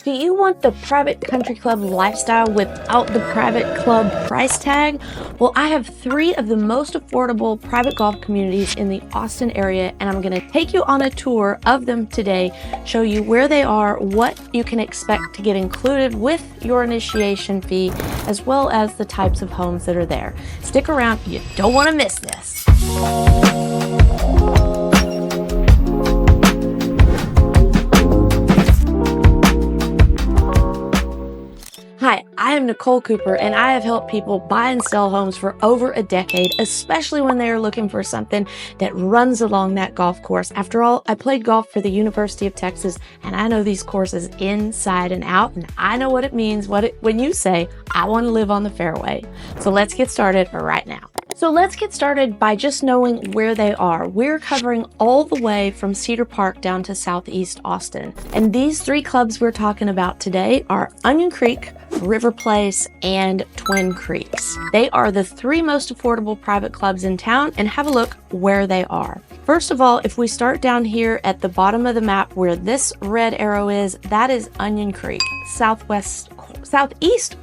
Do you want the private country club lifestyle without the private club price tag? Well, I have 3 of the most affordable private golf communities in the Austin area, and I'm going to take you on a tour of them today, show you where they are, what you can expect to get included with your initiation fee, as well as the types of homes that are there. Stick around, you don't want to miss this. Hi, I am Nicole Cooper, and I have helped people buy and sell homes for over a decade, especially when they are looking for something that runs along that golf course. After all, I played golf for the University of Texas, and I know these courses inside and out, and I know what it means when you say, I want to live on the fairway. So let's get started right now. So let's get started by just knowing where they are. We're covering all the way from Cedar Park down to Southeast Austin. And these 3 clubs we're talking about today are Onion Creek, River Place, and Twin Creeks. They are the 3 most affordable private clubs in town, and have a look where they are. First of all, if we start down here at the bottom of the map where this red arrow is, that is Onion Creek, southeast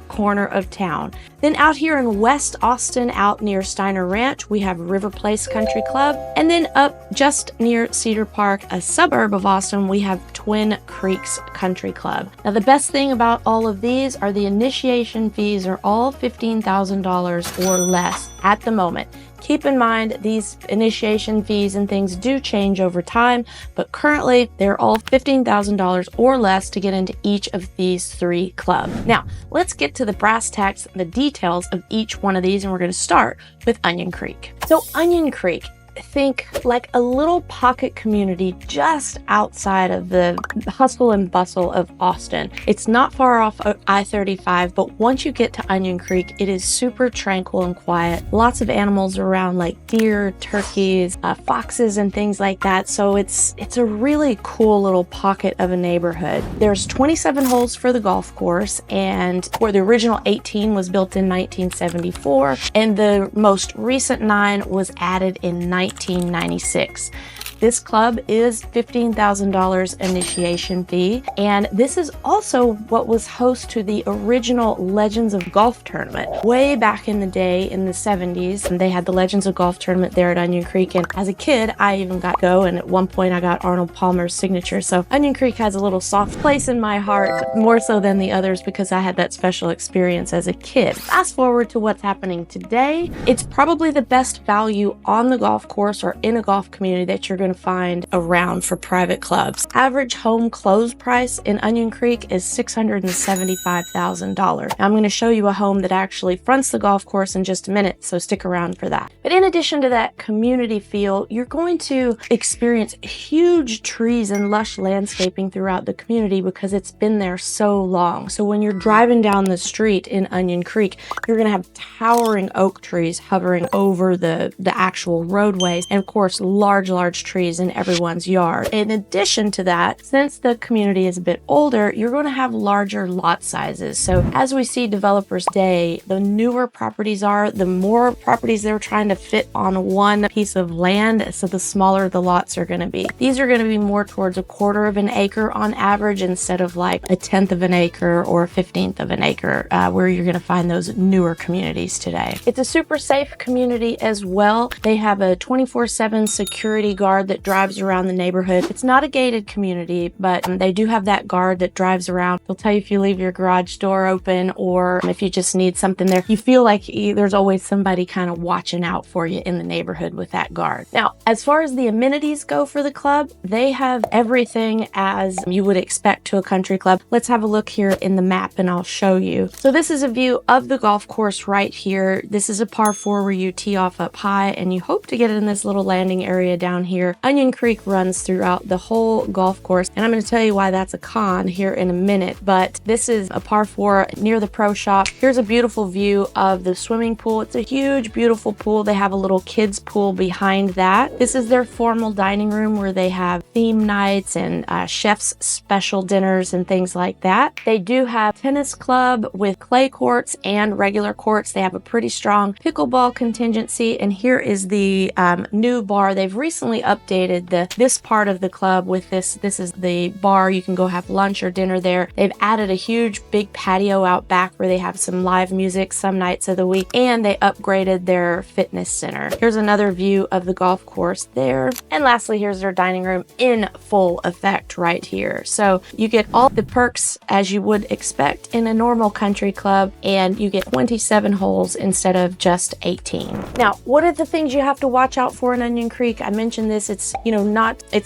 corner of town. Then out here in West Austin, out near Steiner Ranch, we have River Place Country Club. And then up just near Cedar Park, a suburb of Austin, we have Twin Creeks Country Club. Now, the best thing about all of these are the initiation fees are all $15,000 or less at the moment. Keep in mind, these initiation fees and things do change over time, but currently they're all $15,000 or less to get into each of these 3 clubs. Now, let's get to the brass tacks, the details of each one of these, and we're going to start with Onion Creek. So Onion Creek, think like a little pocket community just outside of the hustle and bustle of Austin. It's not far off I-35, but once you get to Onion Creek, it is super tranquil and quiet. Lots of animals around like deer, turkeys, foxes, and things like that. So it's a really cool little pocket of a neighborhood. There's 27 holes for the golf course, and where the original 18 was built in 1974, and the most recent 9 was added in 1996. This club is $15,000 initiation fee, and this is also what was host to the original Legends of Golf tournament. Way back in the day in the 70s, and they had the Legends of Golf tournament there at Onion Creek, and as a kid, I even got to go, and at one point I got Arnold Palmer's signature, so Onion Creek has a little soft place in my heart, more so than the others because I had that special experience as a kid. Fast forward to what's happening today, it's probably the best value on the golf course or in a golf community that you're going to find around for private clubs. Average home close price in Onion Creek is $675,000. I'm going to show you a home that actually fronts the golf course in just a minute, so stick around for that. But in addition to that community feel, you're going to experience huge trees and lush landscaping throughout the community because it's been there so long. So when you're driving down the street in Onion Creek, you're going to have towering oak trees hovering over the actual roadways, and of course large trees in everyone's yard. In addition to that, since the community is a bit older, you're going to have larger lot sizes. So as we see developers today, the newer properties are, the more properties they're trying to fit on one piece of land, so the smaller the lots are going to be. These are going to be more towards 1/4 of an acre on average, instead of like 1/10 of an acre or 1/15 of an acre, where you're going to find those newer communities today. It's a super safe community as well. They have a 24/7 security guard that drives around the neighborhood. It's not a gated community, but they do have that guard that drives around. They'll tell you if you leave your garage door open, or if you just need something there. You feel like there's always somebody kind of watching out for you in the neighborhood with that guard. Now, as far as the amenities go for the club, they have everything as you would expect to a country club. Let's have a look here in the map and I'll show you. So this is a view of the golf course right here. This is a par 4 where you tee off up high, and you hope to get in this little landing area down here. Onion Creek runs throughout the whole golf course, and I'm going to tell you why that's a con here in a minute, but this is a par 4 near the pro shop. Here's a beautiful view of the swimming pool. It's a huge, beautiful pool. They have a little kids pool behind that. This is their formal dining room where they have theme nights and chef's special dinners and things like that. They do have tennis club with clay courts and regular courts. They have a pretty strong pickleball contingency, and here is the new bar. They've recently updated updated this part of the club with this is the bar. You can go have lunch or dinner there. They've added a huge big patio out back where they have some live music some nights of the week, and they upgraded their fitness center. Here's another view of the golf course there. And lastly, here's their dining room in full effect right here. So you get all the perks as you would expect in a normal country club, and you get 27 holes instead of just 18. Now, what are the things you have to watch out for in Onion Creek? I mentioned this, it's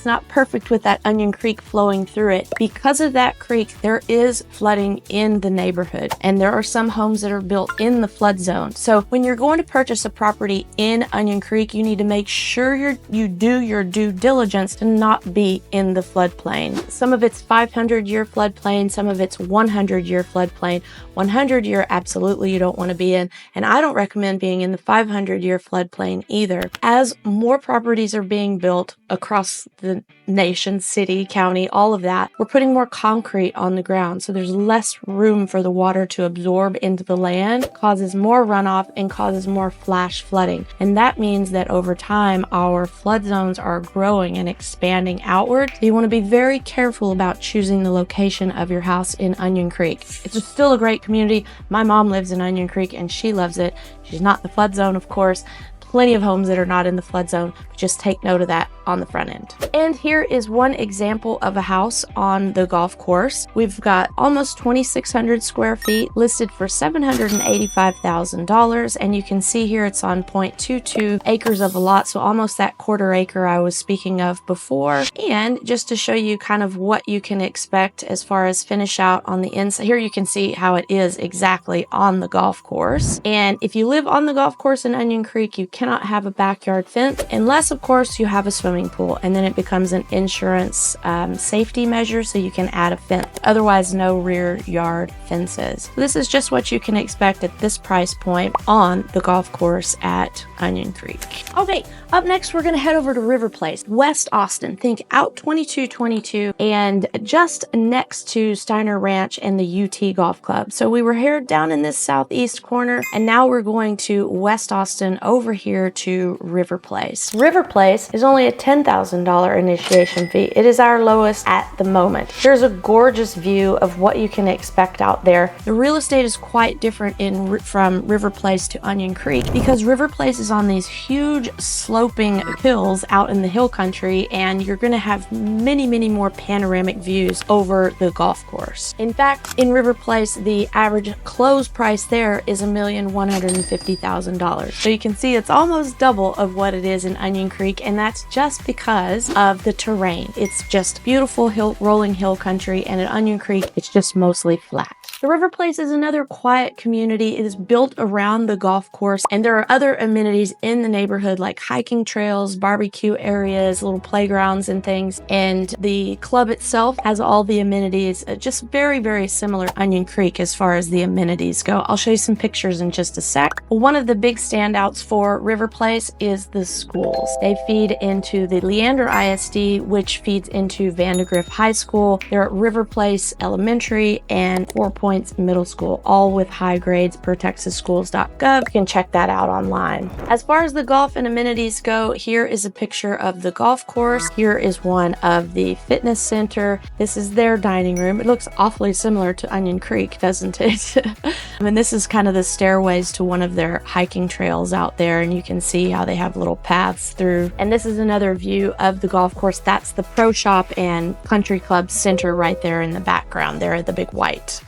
not perfect with that Onion Creek flowing through it. Because of that creek, there is flooding in the neighborhood, and there are some homes that are built in the flood zone. So when you're going to purchase a property in Onion Creek, you need to make sure you do your due diligence to not be in the floodplain. Some of it's 500-year floodplain, some of it's 100-year floodplain. 100-year, absolutely you don't want to be in, and I don't recommend being in the 500-year floodplain either. As more properties are being built across the nation, city, county, all of that, we're putting more concrete on the ground, so there's less room for the water to absorb into the land, causes more runoff and causes more flash flooding. And that means that over time our flood zones are growing and expanding outward. So you want to be very careful about choosing the location of your house in Onion Creek. It's still a great community. My mom lives in Onion Creek and she loves it. She's not in the flood zone, of course. Plenty of homes that are not in the flood zone, but just take note of that on the front end. And here is one example of a house on the golf course. We've got almost 2,600 square feet listed for $785,000, and you can see here it's on 0.22 acres of a lot, so almost that quarter acre I was speaking of before. And just to show you kind of what you can expect as far as finish out on the inside, here you can see how it is exactly on the golf course. And if you live on the golf course in Onion Creek, you cannot have a backyard fence unless, of course, you have a swimming pool, and then it becomes an insurance safety measure, so you can add a fence. Otherwise, no rear yard fences. This is just what you can expect at this price point on the golf course at Onion Creek. Okay, up next we're going to head over to River Place, West Austin. Think out 2222 and just next to Steiner Ranch and the UT Golf Club. So we were here down in this southeast corner, and now we're going to West Austin over here to River Place. River Place is only a $10,000 initiation fee. It is our lowest at the moment. Here's a gorgeous view of what you can expect out there. The real estate is quite different from River Place to Onion Creek because River Place is on these huge sloping hills out in the hill country, and you're going to have many more panoramic views over the golf course. In fact, in River Place, the average close price there is $1,150,000. So you can see it's almost double of what it is in Onion Creek, and that's just because of the terrain. It's just beautiful rolling hill country, and at Onion Creek, it's just mostly flat. The River Place is another quiet community. It is built around the golf course, and there are other amenities in the neighborhood like hiking trails, barbecue areas, little playgrounds and things. And the club itself has all the amenities, just very similar to Onion Creek as far as the amenities go. I'll show you some pictures in just a sec. One of the big standouts for River Place is the schools. They feed into the Leander ISD, which feeds into Vandergrift High School. They're at River Place Elementary and 4 Points Middle School, all with high grades per texasschools.gov. You can check that out online. As far as the golf and amenities go, here is a picture of the golf course. Here is one of the fitness center. This is their dining room. It looks awfully similar to Onion Creek, doesn't it? And this is kind of the stairways to one of their hiking trails out there, and you can see how they have little paths through. And this is another view of the golf course. That's the Pro Shop and Country Club Center right there in the background. There, the big white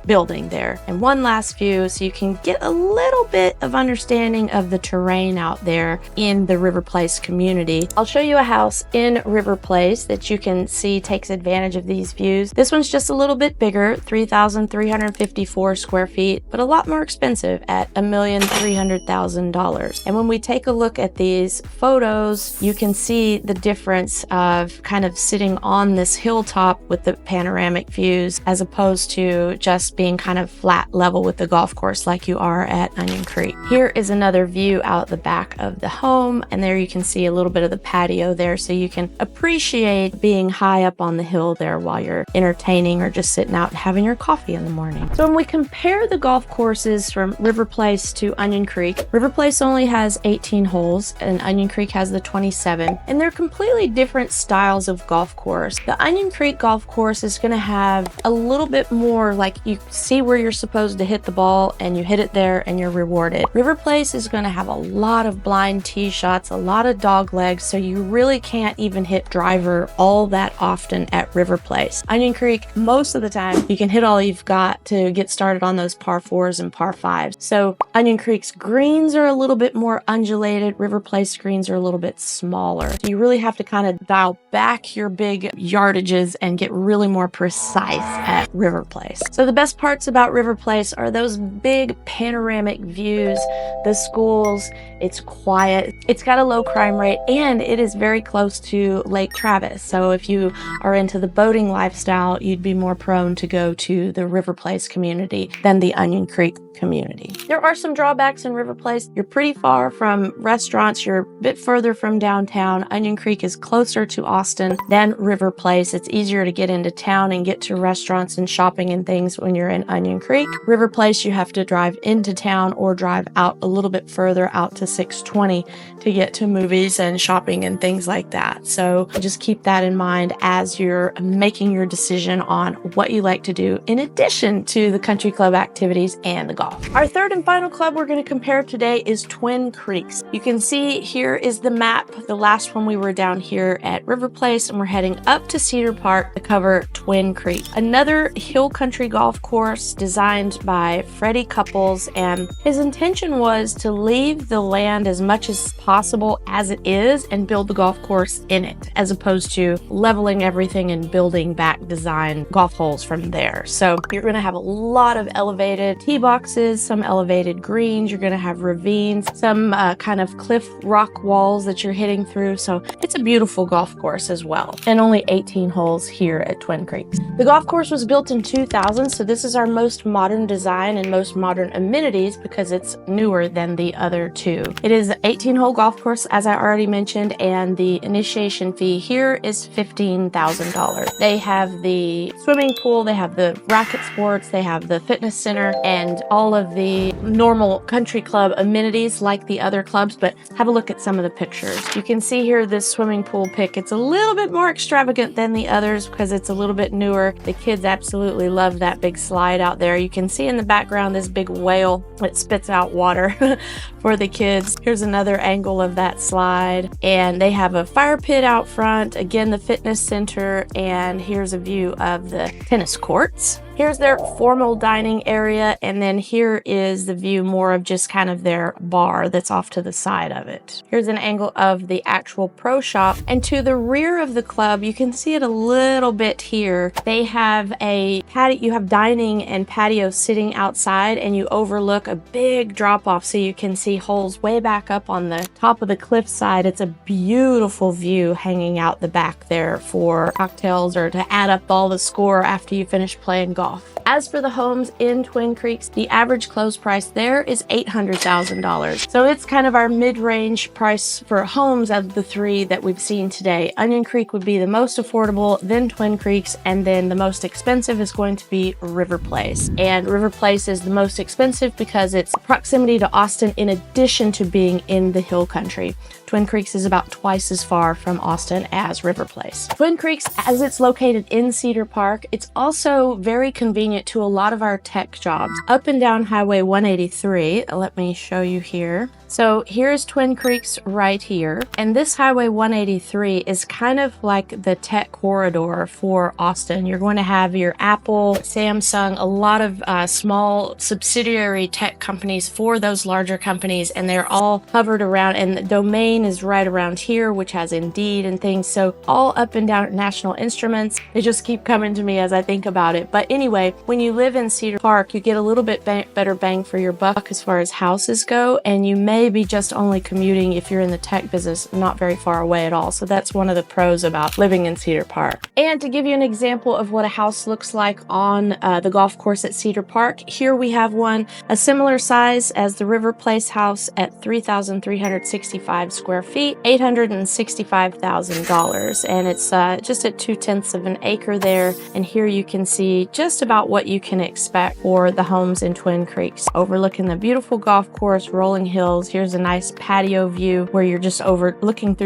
building there. And one last view so you can get a little bit of understanding of the terrain out there in the River Place community. I'll show you a house in River Place that you can see takes advantage of these views. This one's just a little bit bigger, 3,354 square feet, but a lot more expensive at $1,300,000. And when we take a look at these photos, you can see the difference of kind of sitting on this hilltop with the panoramic views as opposed to just being kind of flat level with the golf course like you are at Onion Creek. Here is another view out the back of the home, and there you can see a little bit of the patio there, so you can appreciate being high up on the hill there while you're entertaining or just sitting out having your coffee in the morning. So when we compare the golf courses from River Place to Onion Creek, River Place only has has 18 holes and Onion Creek has the 27, and they're completely different styles of golf course. The Onion Creek golf course is going to have a little bit more, like, you see where you're supposed to hit the ball and you hit it there and you're rewarded. River Place is going to have a lot of blind tee shots, a lot of dog legs, so you really can't even hit driver all that often at River Place. Onion Creek, most of the time, you can hit all you've got to get started on those par 4s and par 5s. So Onion Creek's greens are a little bit more undulated. River Place greens are a little bit smaller. So you really have to kind of dial back your big yardages and get really more precise at River Place. So the best parts about River Place are those big panoramic views, the schools, it's quiet, it's got a low crime rate, and it is very close to Lake Travis. So if you are into the boating lifestyle, you'd be more prone to go to the River Place community than the Onion Creek community. There are some drawbacks in River Place. You're pretty far from restaurants. You're a bit further from downtown. Onion Creek is closer to Austin than River Place. It's easier to get into town and get to restaurants and shopping and things when you're in Onion Creek. River Place, you have to drive into town or drive out a little bit further out to 620 to get to movies and shopping and things like that. So just keep that in mind as you're making your decision on what you like to do in addition to the country club activities and the golf. Our third and final club we're going to compare today is Twin Creeks. You can see here is the map. The last one we were down here at River Place, and we're heading up to Cedar Park to cover Twin Creek, another hill country golf course designed by Freddie Couples, and his intention was to leave the land as much as possible as it is and build the golf course in it, as opposed to leveling everything and building back design golf holes from there. So you're going to have a lot of elevated tee boxes, some elevated greens, you're going to have ravines, some kind of cliff rock walls that you're hitting through. So it's a beautiful golf course as well, and only 18 holes here at Twin Creeks. The golf course was built in 2000, so this is our most modern design and most modern amenities because it's newer than the other two. It is an 18-hole golf course, as I already mentioned, and the initiation fee here is $15,000. They have the swimming pool, they have the racket sports, they have the fitness center, and all of the normal country club amenities like the other clubs, but have a look at some of the pictures. You can see here this swimming pool pic. It's a little bit more extravagant than the others because it's a little bit newer. The kids absolutely love that big slide out there. You can see in the background this big whale that spits out water for the kids. Here's another angle of that slide, and they have a fire pit out front, again the fitness center, and here's a view of the tennis courts. Here's their formal dining area, and then here is the view more of just kind of their bar that's off to the side of it. Here's an angle of the actual pro shop, and to the rear of the club, you can see it a little bit here. They have a patio, you have dining and patio sitting outside, and you overlook a big drop off so you can see holes way back up on the top of the cliff side. It's a beautiful view hanging out the back there for cocktails or to add up all the score after you finish playing golf. As for the homes in Twin Creeks, the average close price there is $800,000. So it's kind of our mid-range price for homes of the three that we've seen today. Onion Creek would be the most affordable, then Twin Creeks, and then the most expensive is going to be River Place. And River Place is the most expensive because it's proximity to Austin in addition to being in the hill country. Twin Creeks is about twice as far from Austin as River Place. Twin Creeks, as it's located in Cedar Park, it's also very convenient to a lot of our tech jobs. Up and down Highway 183, let me show you here. So here's Twin Creeks right here, and this Highway 183 is kind of like the tech corridor for Austin. You're going to have your Apple, Samsung, a lot of small subsidiary tech companies for those larger companies, and they're all covered around, and the domain is right around here, which has Indeed and things. So all up and down National Instruments, they just keep coming to me as I think about it. But anyway, when you live in Cedar Park, you get a little bit better bang for your buck as far as houses go, and you may be just only commuting if you're in the tech business, not very far away at all. So that's one of the pros about living in Cedar Park. And to give you an example of what a house looks like on the golf course at Cedar Park, here we have one a similar size as the River Place house at 3,365 square feet, $865,000, and it's just at 2/10 of an acre there. And here you can see just just about what you can expect for the homes in Twin Creeks. Overlooking the beautiful golf course, rolling hills. Here's a nice patio view where you're just looking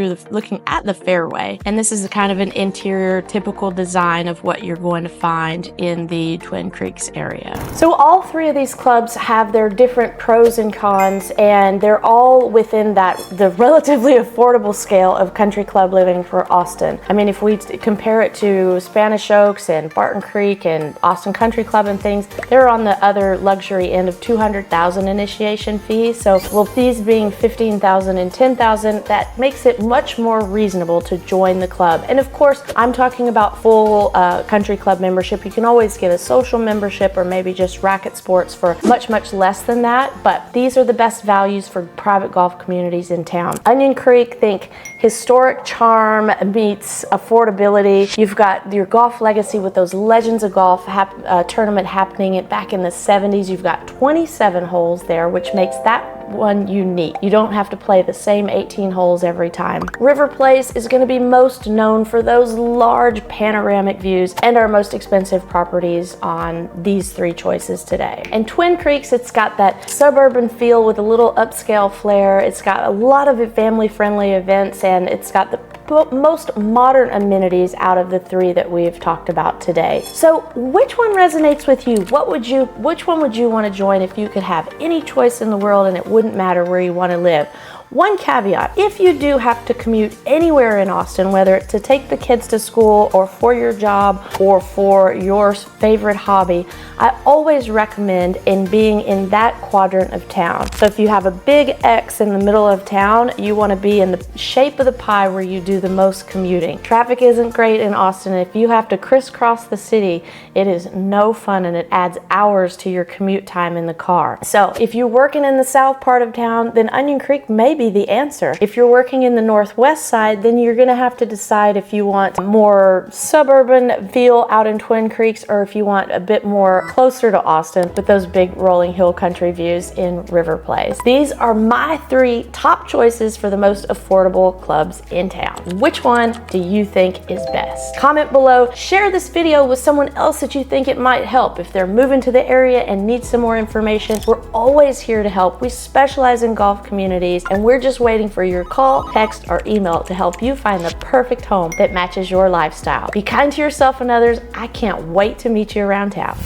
at the fairway. And this is kind of an interior typical design of what you're going to find in the Twin Creeks area. So all three of these clubs have their different pros and cons, and they're all within the relatively affordable scale of country club living for Austin. I mean, if we compare it to Spanish Oaks and Barton Creek and Austin Country Club and things, they're on the other luxury end of $200,000 initiation fees. So with these being $15,000 and $10,000, that makes it much more reasonable to join the club. And of course, I'm talking about full country club membership. You can always get a social membership or maybe just racket sports for much, much less than that. But these are the best values for private golf communities in town. Onion Creek, think historic charm meets affordability. You've got your golf legacy with those Legends of Golf tournament happening back in the 70s. You've got 27 holes there, which makes that one unique. You don't have to play the same 18 holes every time. River Place is going to be most known for those large panoramic views and our most expensive properties on these three choices today. And Twin Creeks, it's got that suburban feel with a little upscale flair. It's got a lot of family-friendly events, and it's got the most modern amenities out of the three that we've talked about today. So which one resonates with you? Which one would you want to join if you could have any choice in the world and it wouldn't matter where you want to live? One caveat, if you do have to commute anywhere in Austin, whether it's to take the kids to school or for your job or for your favorite hobby, I always recommend being in that quadrant of town. So if you have a big X in the middle of town, you want to be in the shape of the pie where you do the most commuting. Traffic isn't great in Austin. If you have to crisscross the city, it is no fun and it adds hours to your commute time in the car. So if you're working in the south part of town, then Onion Creek may be the answer. If you're working in the northwest side, then you're going to have to decide if you want more suburban feel out in Twin Creeks or if you want a bit more closer to Austin with those big rolling hill country views in River Place. These are my three top choices for the most affordable clubs in town. Which one do you think is best? Comment below, share this video with someone else that you think it might help. If they're moving to the area and need some more information, we're always here to help. We specialize in golf communities and we're just waiting for your call, text, or email to help you find the perfect home that matches your lifestyle. Be kind to yourself and others. I can't wait to meet you around town.